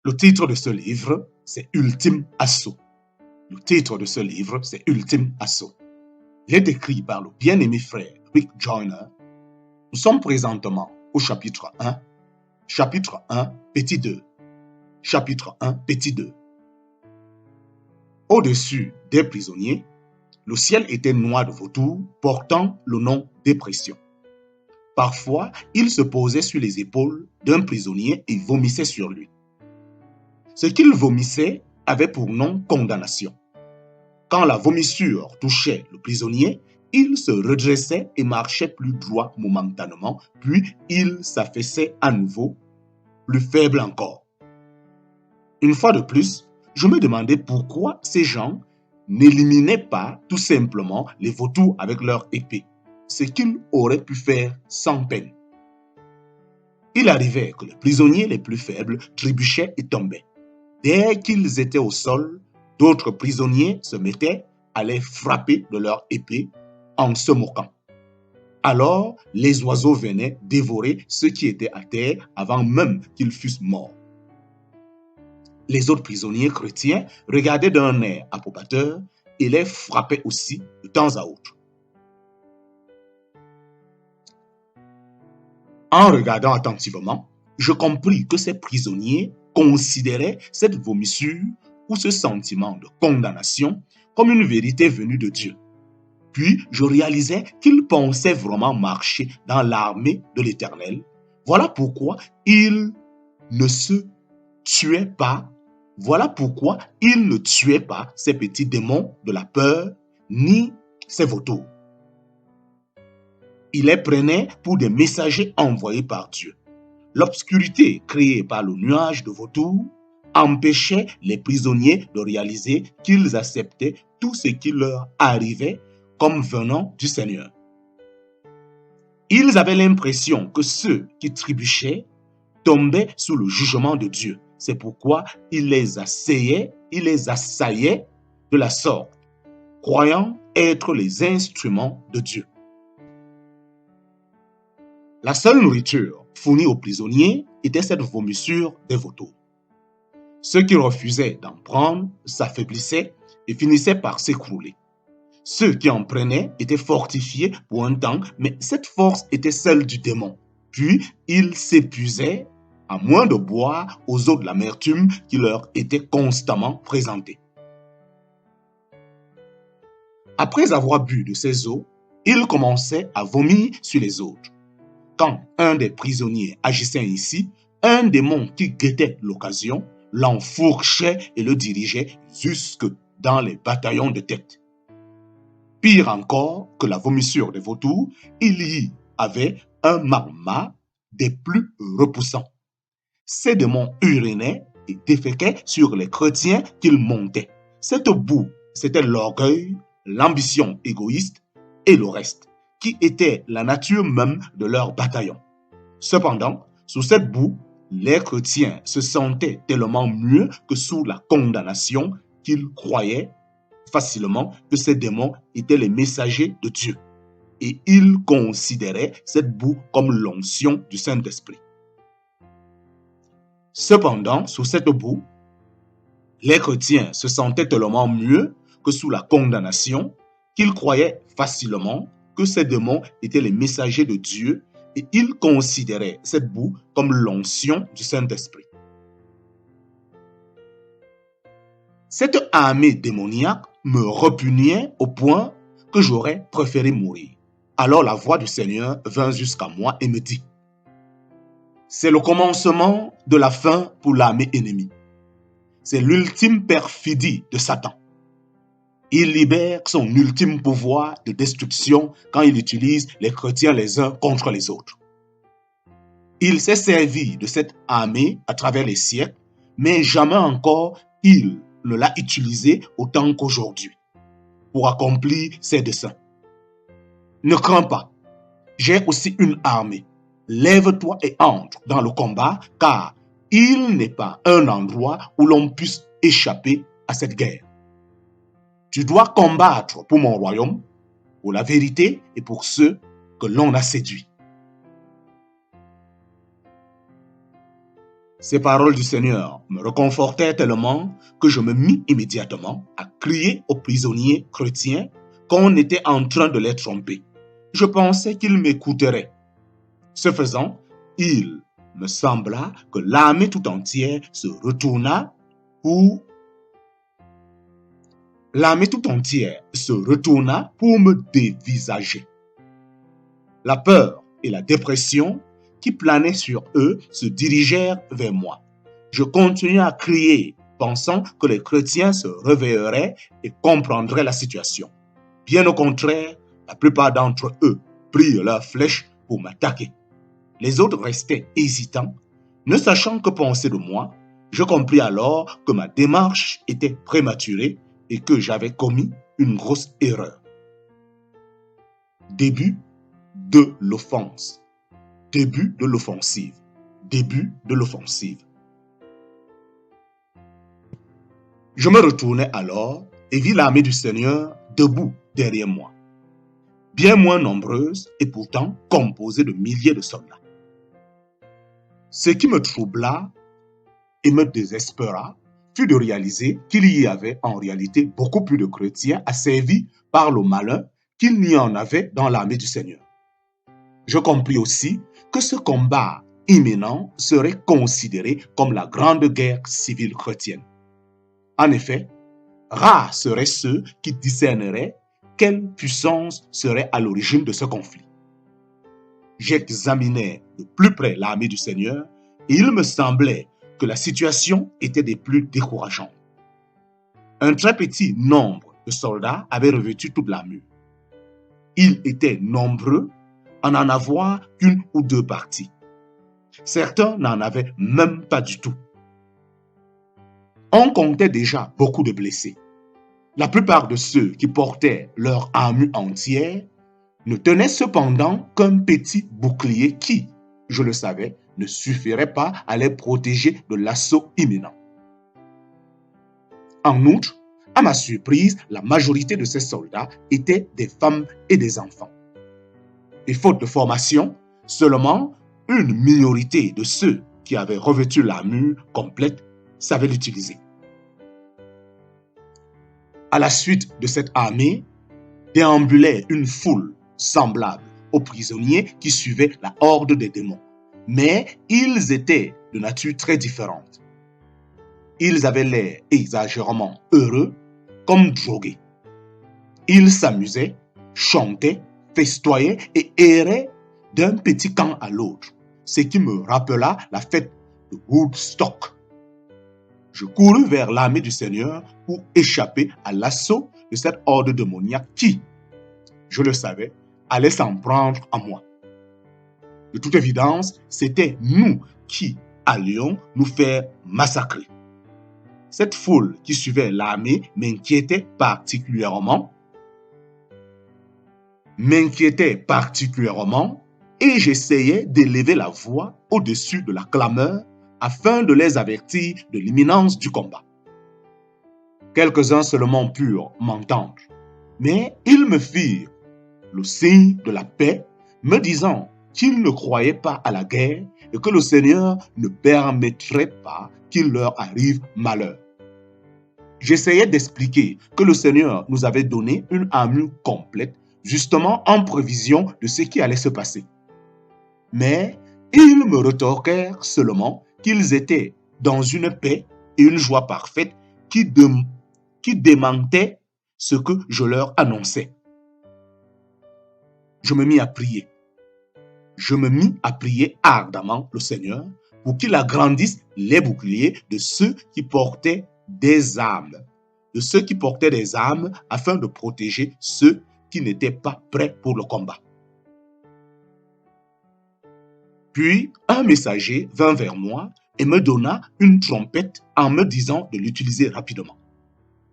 Le titre de ce livre, c'est Ultime Assaut. Le titre de ce livre, c'est Ultime Assaut. Il est écrit par le bien-aimé frère Rick Joyner. Nous sommes présentement au chapitre 1, petit 2. Chapitre 1, petit 2. Au-dessus des prisonniers, le ciel était noir de vautours portant le nom dépression. Parfois, il se posait sur les épaules d'un prisonnier et vomissait sur lui. Ce qu'il vomissait avait pour nom condamnation. Quand la vomissure touchait le prisonnier, il se redressait et marchait plus droit momentanément, puis il s'affaissait à nouveau, plus faible encore. Une fois de plus, je me demandais pourquoi ces gens n'éliminaient pas tout simplement les vautours avec leur épée, ce qu'ils auraient pu faire sans peine. Il arrivait que les prisonniers les plus faibles trébuchaient et tombaient. Dès qu'ils étaient au sol, d'autres prisonniers se mettaient à les frapper de leur épée en se moquant. Alors, les oiseaux venaient dévorer ceux qui étaient à terre avant même qu'ils fussent morts. Les autres prisonniers chrétiens regardaient d'un air approbateur et les frappaient aussi de temps à autre. En regardant attentivement, je compris que ces prisonniers considéraient cette vomissure ou ce sentiment de condamnation comme une vérité venue de Dieu. Puis je réalisais qu'ils pensaient vraiment marcher dans l'armée de l'Éternel. Voilà pourquoi ils ne se tuaient pas. Voilà pourquoi ils ne tuaient pas ces petits démons de la peur ni ces vautours. Ils les prenaient pour des messagers envoyés par Dieu. L'obscurité créée par le nuage de vautours empêchait les prisonniers de réaliser qu'ils acceptaient tout ce qui leur arrivait comme venant du Seigneur. Ils avaient l'impression que ceux qui trébuchaient tombaient sous le jugement de Dieu. C'est pourquoi ils les assaillaient de la sorte, croyant être les instruments de Dieu. La seule nourriture fournie aux prisonniers était cette vomissure des vautours. Ceux qui refusaient d'en prendre s'affaiblissaient et finissaient par s'écrouler. Ceux qui en prenaient étaient fortifiés pour un temps, mais cette force était celle du démon. Puis ils s'épuisaient à moins de boire aux eaux de l'amertume qui leur étaient constamment présentées. Après avoir bu de ces eaux, ils commençaient à vomir sur les autres. Quand un des prisonniers agissait ainsi, un démon qui guettait l'occasion l'enfourchait et le dirigeait jusque dans les bataillons de tête. Pire encore que la vomissure des vautours, il y avait un magma des plus repoussants. Ces démons urinaient et déféquaient sur les chrétiens qu'ils montaient. Cette boue, c'était l'orgueil, l'ambition égoïste et le reste, qui était la nature même de leur bataillon. Cependant, sous cette boue, les chrétiens se sentaient tellement mieux que sous la condamnation qu'ils croyaient facilement que ces démons étaient les messagers de Dieu. Et ils considéraient cette boue comme l'onction du Saint-Esprit. Cependant, sous cette boue, les chrétiens se sentaient tellement mieux que sous la condamnation qu'ils croyaient facilement que ces démons étaient les messagers de Dieu et ils considéraient cette boue comme l'onction du Saint-Esprit. Cette armée démoniaque me repugnait au point que j'aurais préféré mourir. Alors la voix du Seigneur vint jusqu'à moi et me dit: c'est le commencement de la fin pour l'armée ennemie. C'est l'ultime perfidie de Satan. Il libère son ultime pouvoir de destruction quand il utilise les chrétiens les uns contre les autres. Il s'est servi de cette armée à travers les siècles, mais jamais encore il ne l'a utilisée autant qu'aujourd'hui pour accomplir ses desseins. Ne crains pas, j'ai aussi une armée. Lève-toi et entre dans le combat, car il n'est pas un endroit où l'on puisse échapper à cette guerre. Tu dois combattre pour mon royaume, pour la vérité et pour ceux que l'on a séduits. Ces paroles du Seigneur me réconfortaient tellement que je me mis immédiatement à crier aux prisonniers chrétiens qu'on était en train de les tromper. Je pensais qu'ils m'écouteraient. Ce faisant, il me sembla que l'armée tout entière se retourna pour me dévisager. La peur et la dépression qui planaient sur eux se dirigèrent vers moi. Je continuai à crier, pensant que les chrétiens se réveilleraient et comprendraient la situation. Bien au contraire, la plupart d'entre eux prirent leurs flèches pour m'attaquer. Les autres restaient hésitants, ne sachant que penser de moi. Je compris alors que ma démarche était prématurée et que j'avais commis une grosse erreur. Début de l'offense. Début de l'offensive. Début de l'offensive. Je me retournai alors et vis l'armée du Seigneur debout derrière moi, bien moins nombreuse et pourtant composée de milliers de soldats. Ce qui me troubla et me désespéra fut de réaliser qu'il y avait en réalité beaucoup plus de chrétiens asservis par le malin qu'il n'y en avait dans l'armée du Seigneur. Je compris aussi que ce combat imminent serait considéré comme la grande guerre civile chrétienne. En effet, rares seraient ceux qui discerneraient quelle puissance serait à l'origine de ce conflit. J'examinais de plus près l'armée du Seigneur et il me semblait que la situation était des plus décourageantes. Un très petit nombre de soldats avait revêtu toute l'armure. Ils étaient nombreux à n'en avoir qu'une ou deux parties. Certains n'en avaient même pas du tout. On comptait déjà beaucoup de blessés. La plupart de ceux qui portaient leur armure entière ne tenaient cependant qu'un petit bouclier qui, je le savais, ne suffirait pas à les protéger de l'assaut imminent. En outre, à ma surprise, la majorité de ces soldats étaient des femmes et des enfants. Et faute de formation, seulement une minorité de ceux qui avaient revêtu l'armure complète savaient l'utiliser. À la suite de cette armée, déambulait une foule semblable aux prisonniers qui suivaient la horde des démons. Mais ils étaient de nature très différente. Ils avaient l'air exagérément heureux, comme drogués. Ils s'amusaient, chantaient, festoyaient et erraient d'un petit camp à l'autre, ce qui me rappela la fête de Woodstock. Je courus vers l'armée du Seigneur pour échapper à l'assaut de cette horde démoniaque qui, je le savais, allait s'en prendre à moi. De toute évidence, c'était nous qui allions nous faire massacrer. Cette foule qui suivait l'armée m'inquiétait particulièrement et j'essayais d'élever la voix au-dessus de la clameur afin de les avertir de l'imminence du combat. Quelques-uns seulement purent m'entendre, mais ils me firent le signe de la paix, me disant qu'ils ne croyaient pas à la guerre et que le Seigneur ne permettrait pas qu'il leur arrive malheur. J'essayais d'expliquer que le Seigneur nous avait donné une armure complète, justement en prévision de ce qui allait se passer. Mais ils me rétorquèrent seulement qu'ils étaient dans une paix et une joie parfaite qui démentaient ce que je leur annonçais. Je me mis à prier ardemment le Seigneur pour qu'il agrandisse les boucliers de ceux qui portaient des armes, afin de protéger ceux qui n'étaient pas prêts pour le combat. Puis un messager vint vers moi et me donna une trompette en me disant de l'utiliser rapidement.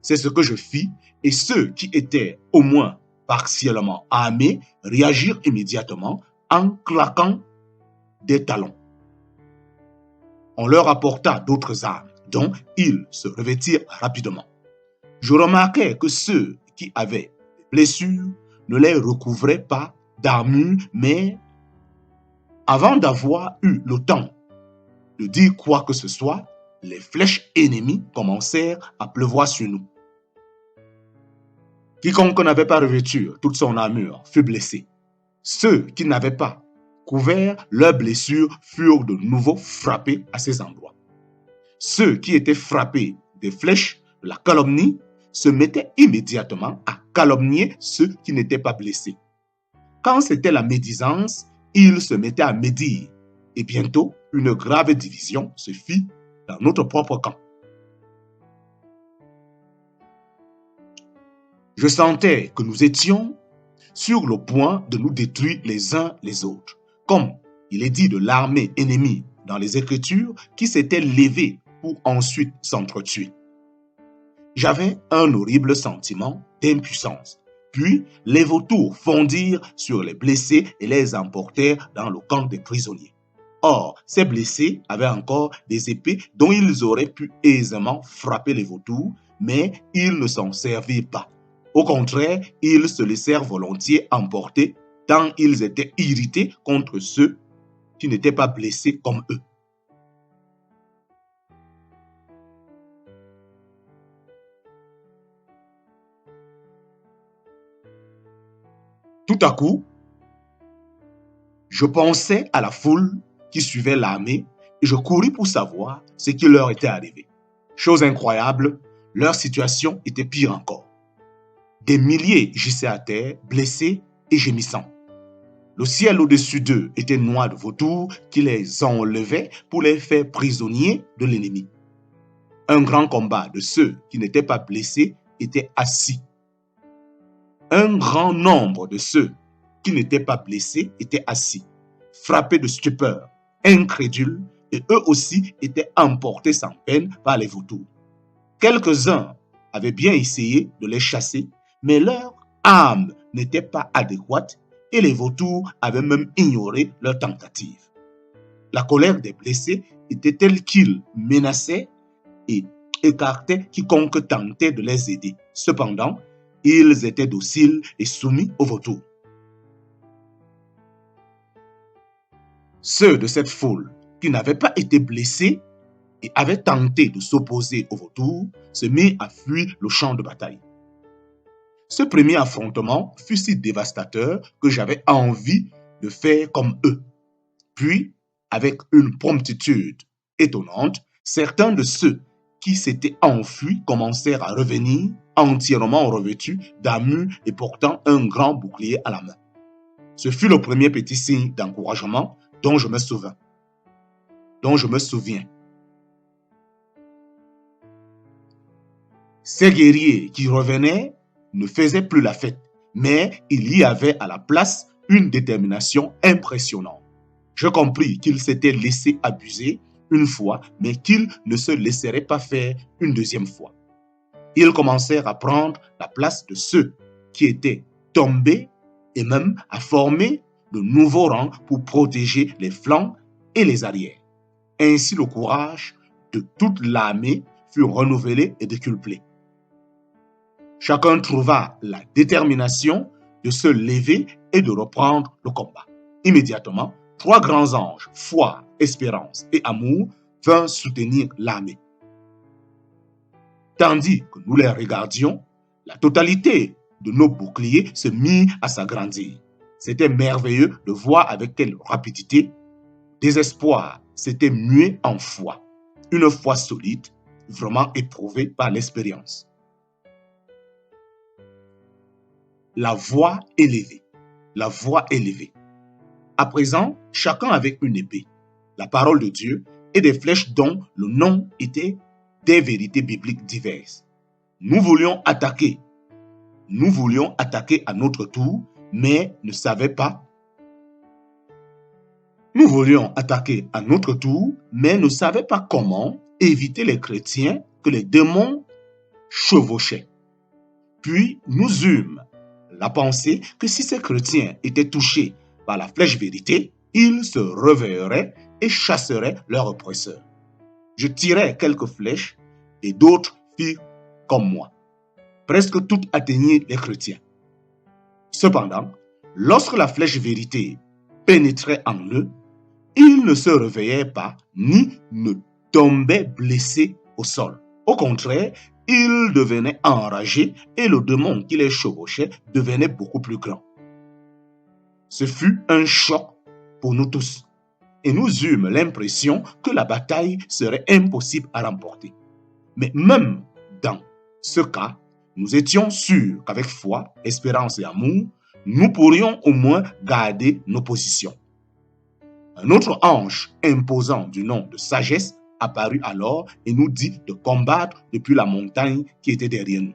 C'est ce que je fis et ceux qui étaient au moins partiellement armés réagirent immédiatement en claquant des talons. On leur apporta d'autres armes, dont ils se revêtirent rapidement. Je remarquai que ceux qui avaient des blessures ne les recouvraient pas d'armure, mais avant d'avoir eu le temps de dire quoi que ce soit, les flèches ennemies commencèrent à pleuvoir sur nous. Quiconque n'avait pas revêtu toute son armure fut blessé. Ceux qui n'avaient pas couvert leurs blessures furent de nouveau frappés à ces endroits. Ceux qui étaient frappés des flèches de la calomnie se mettaient immédiatement à calomnier ceux qui n'étaient pas blessés. Quand c'était la médisance, ils se mettaient à médire. Et bientôt, une grave division se fit dans notre propre camp. Je sentais que nous étions sur le point de nous détruire les uns les autres, comme il est dit de l'armée ennemie dans les Écritures qui s'était levée pour ensuite s'entretuer. J'avais un horrible sentiment d'impuissance. Puis les vautours fondirent sur les blessés et les emportèrent dans le camp des prisonniers. Or, ces blessés avaient encore des épées dont ils auraient pu aisément frapper les vautours, mais ils ne s'en servirent pas. Au contraire, ils se laissèrent volontiers emporter tant ils étaient irrités contre ceux qui n'étaient pas blessés comme eux. Tout à coup, je pensais à la foule qui suivait l'armée et je courus pour savoir ce qui leur était arrivé. Chose incroyable, leur situation était pire encore. Des milliers gissaient à terre, blessés et gémissants. Le ciel au-dessus d'eux était noir de vautours qui les enlevaient pour les faire prisonniers de l'ennemi. Un grand combat de ceux qui n'étaient pas blessés était assis. Un grand nombre de ceux qui n'étaient pas blessés étaient assis, frappés de stupeur, incrédules, et eux aussi étaient emportés sans peine par les vautours. Quelques-uns avaient bien essayé de les chasser, mais leur âme n'était pas adéquate et les vautours avaient même ignoré leur tentative. La colère des blessés était telle qu'ils menaçaient et écartaient quiconque tentait de les aider. Cependant, ils étaient dociles et soumis aux vautours. Ceux de cette foule qui n'avaient pas été blessés et avaient tenté de s'opposer aux vautours se mirent à fuir le champ de bataille. Ce premier affrontement fut si dévastateur que j'avais envie de faire comme eux. Puis, avec une promptitude étonnante, certains de ceux qui s'étaient enfuis commencèrent à revenir entièrement revêtus d'armure et portant un grand bouclier à la main. Ce fut le premier petit signe d'encouragement dont je me souviens. Ces guerriers qui revenaient ne faisaient plus la fête, mais il y avait à la place une détermination impressionnante. Je compris qu'ils s'étaient laissés abuser une fois, mais qu'ils ne se laisseraient pas faire une deuxième fois. Ils commencèrent à prendre la place de ceux qui étaient tombés et même à former de nouveaux rangs pour protéger les flancs et les arrières. Ainsi, le courage de toute l'armée fut renouvelé et décuplé. Chacun trouva la détermination de se lever et de reprendre le combat. Immédiatement, 3 grands anges, foi, espérance et amour, vinrent soutenir l'armée. Tandis que nous les regardions, la totalité de nos boucliers se mit à s'agrandir. C'était merveilleux de voir avec quelle rapidité le désespoir s'était mué en foi. Une foi solide, vraiment éprouvée par l'expérience. La voix élevée. La voix élevée. À présent, chacun avait une épée, la parole de Dieu et des flèches dont le nom était des vérités bibliques diverses. Nous voulions attaquer à notre tour, mais ne savions pas. Nous voulions attaquer à notre tour, mais ne savaient pas comment éviter les chrétiens que les démons chevauchaient. Puis nous eûmes la pensée que si ces chrétiens étaient touchés par la flèche vérité, ils se réveilleraient et chasseraient leurs oppresseurs. Je tirais quelques flèches et d'autres firent comme moi. Presque toutes atteignaient les chrétiens. Cependant, lorsque la flèche vérité pénétrait en eux, Ils ne se réveillaient pas, ni ne tombaient blessés au sol. Au contraire, ils devenaient enragés et le démon qui les chevauchait devenait beaucoup plus grand. Ce fut un choc pour nous tous et nous eûmes l'impression que la bataille serait impossible à remporter. Mais même dans ce cas, nous étions sûrs qu'avec foi, espérance et amour, nous pourrions au moins garder nos positions. Un autre ange imposant du nom de sagesse apparut alors et nous dit de combattre depuis la montagne qui était derrière nous.